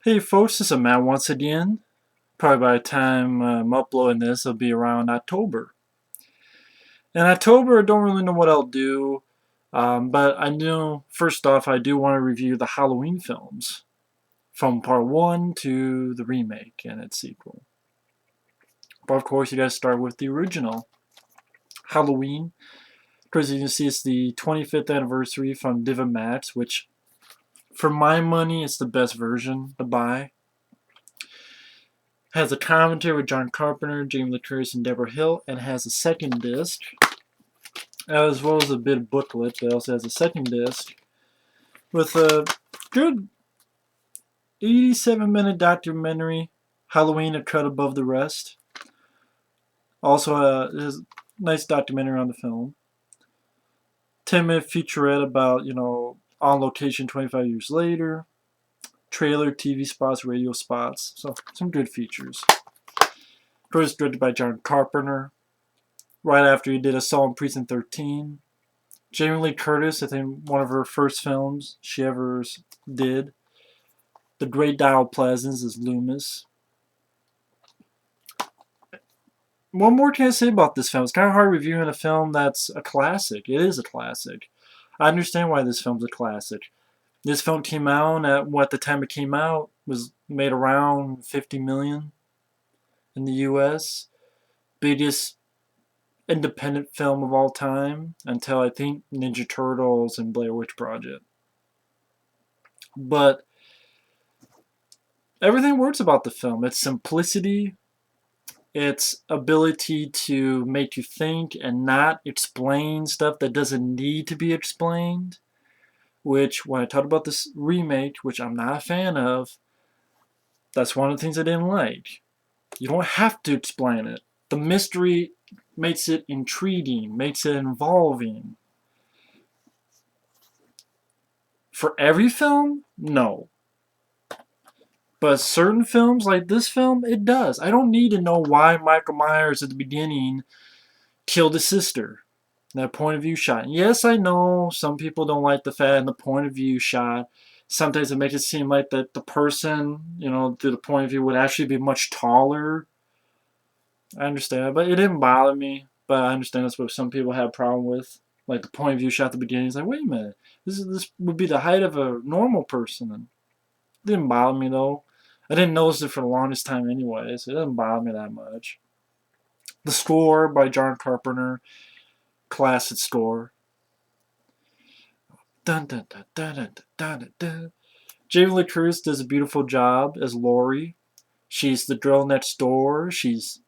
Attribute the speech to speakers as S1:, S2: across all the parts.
S1: Hey folks, this is Matt once again. Probably by the time I'm uploading this, it'll be around October. In October, I don't really know what I'll do, but I know, first off, I do want to review the Halloween films, from part 1 to the remake and its sequel. But of course, you gotta start with the original, Halloween. Of course, you can see it's the 25th anniversary from Diva Max, which, for my money, it's the best version to buy. Has a commentary with John Carpenter, Jamie Lee Curtis, and Debra Hill, and has a second disc, as well as a bit of booklet. It also has a second disc with a good 87-minute documentary, Halloween a cut above the rest. Also, there's a nice documentary on the film. 10-minute featurette about, on location 25 years later. Trailer, TV spots, radio spots. So, some good features. Of course, directed by John Carpenter. Right after he did Assault on Precinct 13. Jamie Lee Curtis, I think one of her first films she ever did. The great Donald Pleasence is Loomis. What more can I say about this film? It's kind of hard reviewing a film that's a classic. It is a classic. I understand why this film's a classic. This film came out at what the time it came out was made around 50 million in the US. Biggest independent film of all time until I think Ninja Turtles and Blair Witch Project. But everything works about the film. Its simplicity, its ability to make you think and not explain stuff that doesn't need to be explained. Which, when I talked about this remake, which I'm not a fan of, that's one of the things I didn't like. You don't have to explain it. The mystery makes it intriguing, makes it involving. For every film, no. But certain films, like this film, it does. I don't need to know why Michael Myers at the beginning killed his sister. That point of view shot. And yes, I know some people don't like the fact in the point of view shot. Sometimes it makes it seem like that the person, through the point of view would actually be much taller. I understand, but it didn't bother me. But I understand that's what some people have a problem with. Like the point of view shot at the beginning. It's like, wait a minute, this would be the height of a normal person. And it didn't bother me though. I didn't notice it for the longest time anyway, so it doesn't bother me that much. The score by John Carpenter, classic score. Dun dun dun dun dun dun dun dun. Jamie Lee Curtis does a beautiful job as Laurie. She's the girl next door. She's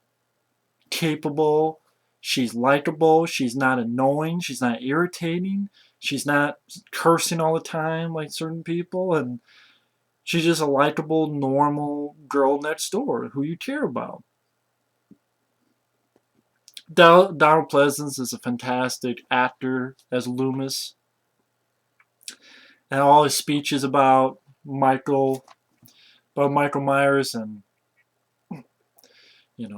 S1: capable. She's likable. She's not annoying. She's not irritating. She's not cursing all the time like certain people. And she's just a likable, normal girl next door who you care about. Donald Pleasence is a fantastic actor as Loomis. And all his speeches about Michael Myers, and he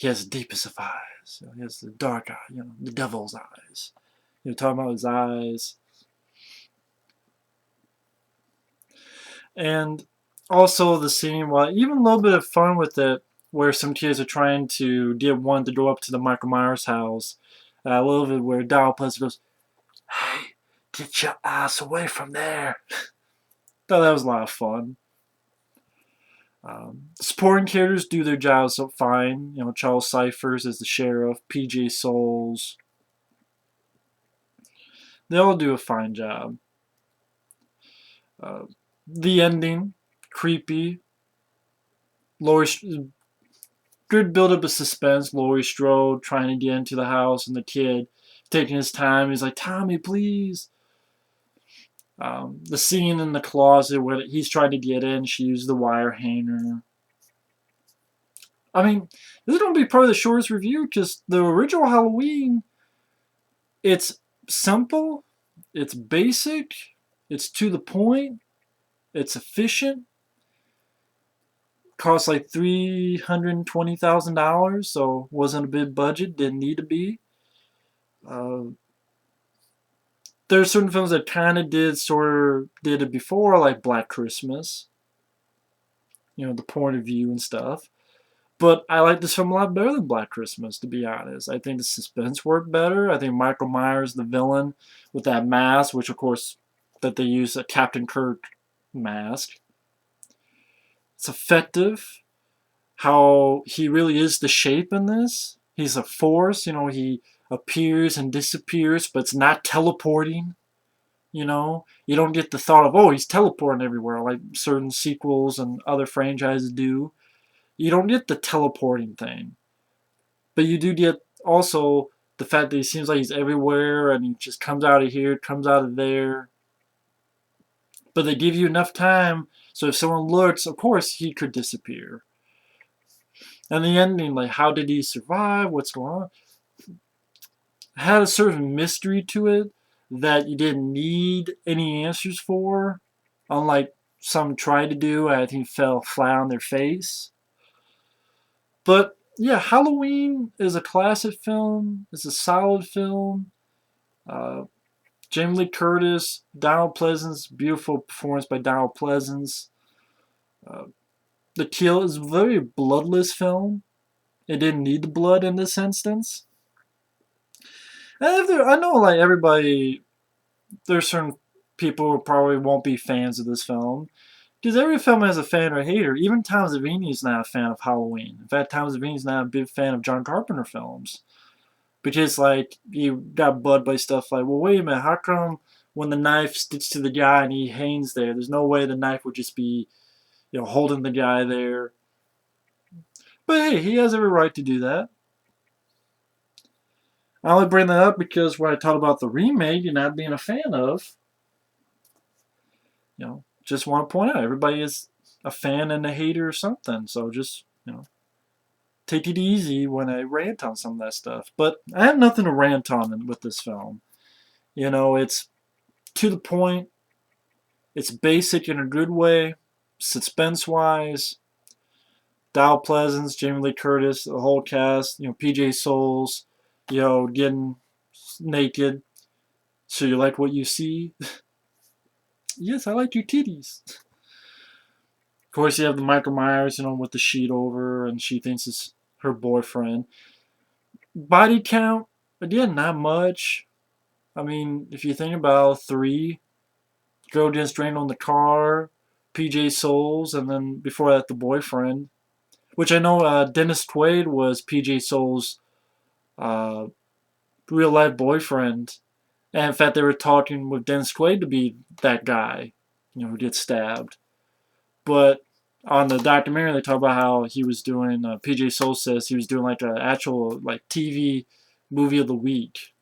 S1: has the deepest of eyes. He has the dark eye, the devil's eyes. Talking about his eyes. And also the scene, even a little bit of fun with it, where some kids are trying to get one to go up to the Michael Myers house. A little bit where Donald Pleasence goes, "Hey, get your ass away from there." Thought that was a lot of fun. Supporting characters do their jobs so fine. Charles Cyphers as the sheriff, PJ Souls. They all do a fine job. The ending, creepy. Good build-up of suspense. Laurie Strode trying to get into the house, and the kid taking his time. He's like, "Tommy, please." The scene in the closet where he's trying to get in, she used the wire hanger. I mean, this is going to be probably the shortest review because the original Halloween, it's simple, it's basic, it's to the point, it's efficient. Cost like $320,000, so wasn't a big budget, didn't need to be. There are certain films that kind of did it before, like Black Christmas. the point of view and stuff. But I like this film a lot better than Black Christmas, to be honest. I think the suspense worked better. I think Michael Myers, the villain, with that mask, which of course that they use a Captain Kirk mask, it's effective. How he really is the shape in this. He's a force, he appears and disappears, but it's not teleporting. You don't get the thought of, oh, he's teleporting everywhere like certain sequels and other franchises do. You don't get the teleporting thing. But you do get also the fact that he seems like he's everywhere and he just comes out of here, comes out of there. But they give you enough time so if someone looks, of course he could disappear. And the ending, like, how did he survive? What's going on? It had a certain mystery to it that you didn't need any answers for, unlike some tried to do. I think fell flat on their face. But yeah, Halloween is a classic film. It's a solid film. Uh, Jamie Lee Curtis, Donald Pleasence, beautiful performance by Donald Pleasence. Uh, the Kill is a very bloodless film. It didn't need the blood in this instance. And I know, like, everybody, there's certain people who probably won't be fans of this film. Because every film has a fan or a hater. Even Tom Savini is not a fan of Halloween. In fact, Tom Savini is not a big fan of John Carpenter films. Because, like, you got bugged by stuff like, well, wait a minute, how come when the knife sticks to the guy and he hangs there, there's no way the knife would just be, holding the guy there. But hey, he has every right to do that. I only bring that up because when I talk about the remake you're not being a fan of, just want to point out everybody is a fan and a hater or something. So just, take it easy when I rant on some of that stuff. But I have nothing to rant on with this film. It's to the point. It's basic in a good way, suspense-wise. Donald Pleasence, Jamie Lee Curtis, the whole cast, PJ Souls, getting naked. So you like what you see? Yes, I like your titties. Of course, you have the Michael Myers, with the sheet over, and she thinks it's her boyfriend. Body count, again, not much. I mean, if you think about 3, girl getting strained on the car, PJ Souls, and then before that, the boyfriend. Which I know Dennis Quaid was PJ Souls' uh, real life boyfriend. And in fact, they were talking with Dennis Quaid to be that guy, who gets stabbed. But on the documentary, they talk about how he was doing, PJ Souls says he was doing like an actual like TV movie of the week.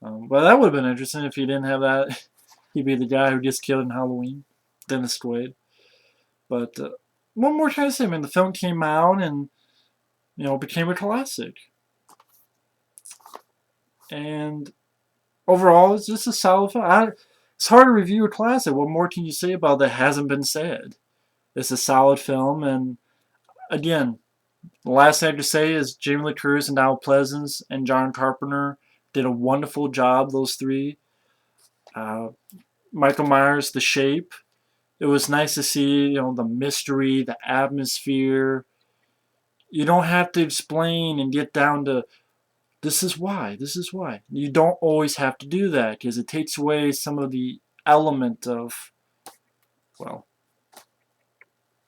S1: But that would have been interesting if he didn't have that. He'd be the guy who gets killed in Halloween, Dennis Quaid. But what more can I say? I mean, the film came out and became a classic. And overall, it's just a solid film. It's hard to review a classic. What more can you say about it that hasn't been said? It's a solid film, and again, the last thing I have to say is Jamie Lee Curtis and Donald Pleasence and John Carpenter did a wonderful job. Those 3. Michael Myers, The Shape. It was nice to see, the mystery, the atmosphere. You don't have to explain and get down to this is why, this is why. You don't always have to do that because it takes away some of the element of, well,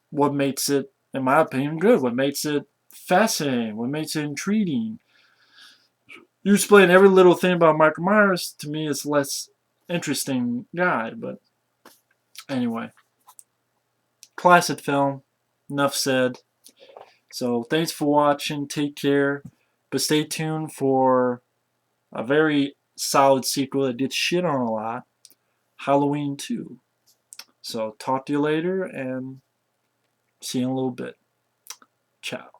S1: what makes it, in my opinion, good. What makes it fascinating. What makes it intriguing. You explain every little thing about Michael Myers, to me, it's less interesting guy. But anyway, classic film. Enough said. So thanks for watching. Take care. But stay tuned for a very solid sequel that did shit on a lot. Halloween 2. So talk to you later and see you in a little bit. Ciao.